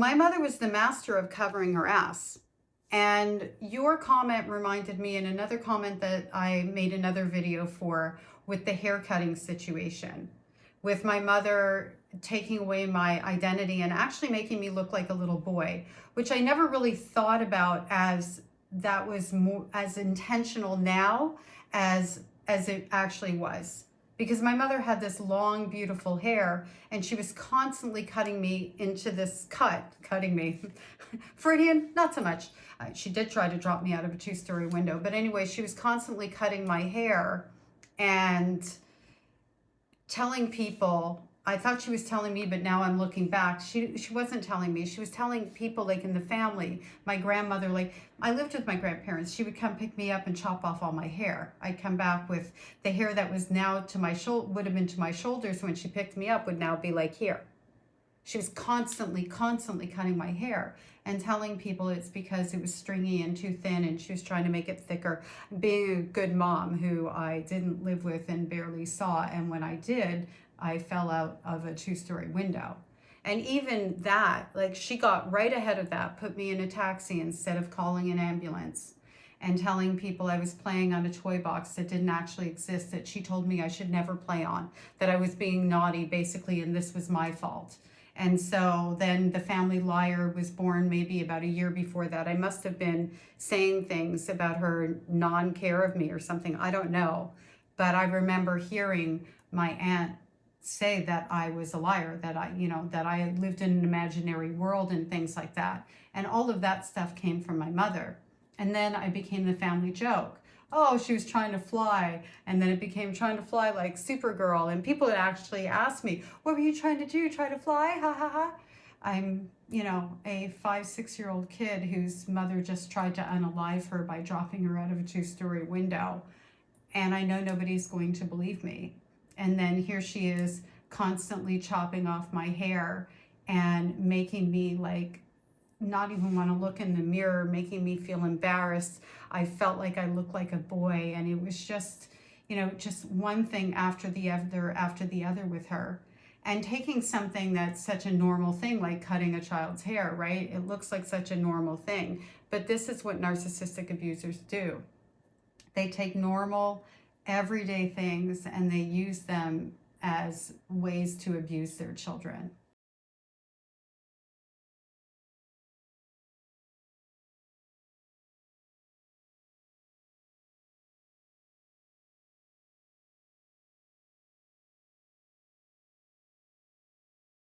My mother was the master of covering her ass. And your comment reminded me in another comment that I made another video for with the hair cutting situation, with my mother taking away my identity and actually making me look like a little boy, which I never really thought about as that was more as intentional now as it actually was. Because my mother had this long, beautiful hair, and she was constantly cutting me into this cutting me. Freudian, not so much. She did try to drop me out of a 2-story window. But anyway, she was constantly cutting my hair and telling people, I thought she was telling me, but now I'm looking back, she wasn't telling me. She was telling people like in the family, my grandmother, like I lived with my grandparents. She would come pick me up and chop off all my hair. I'd come back with the hair that was now to my would have been to my shoulders when she picked me up would now be like here. She was constantly cutting my hair and telling people it's because it was stringy and too thin and she was trying to make it thicker. Being a good mom who I didn't live with and barely saw, and when I did, I fell out of a 2-story window. And even that, like she got right ahead of that, put me in a taxi instead of calling an ambulance and telling people I was playing on a toy box that didn't actually exist, that she told me I should never play on, that I was being naughty basically and this was my fault. And so then the family liar was born maybe about a year before that. I must have been saying things about her non-care of me or something, I don't know. But I remember hearing my aunt say that I was a liar, that I lived in an imaginary world and things like that. And all of that stuff came from my mother. And then I became the family joke. Oh, she was trying to fly. And then it became trying to fly like Supergirl. And people would actually ask me, what were you trying to do? Try to fly? Ha ha ha. I'm, a 5-6-year-old kid whose mother just tried to unalive her by dropping her out of a 2-story window. And I know nobody's going to believe me. And then here she is constantly chopping off my hair and making me like not even want to look in the mirror, making me feel embarrassed. I felt like I looked like a boy, and it was just, just one thing after the other with her. And taking something that's such a normal thing, like cutting a child's hair, right? It looks like such a normal thing. But this is what narcissistic abusers do. They take normal, everyday things and they use them as ways to abuse their children.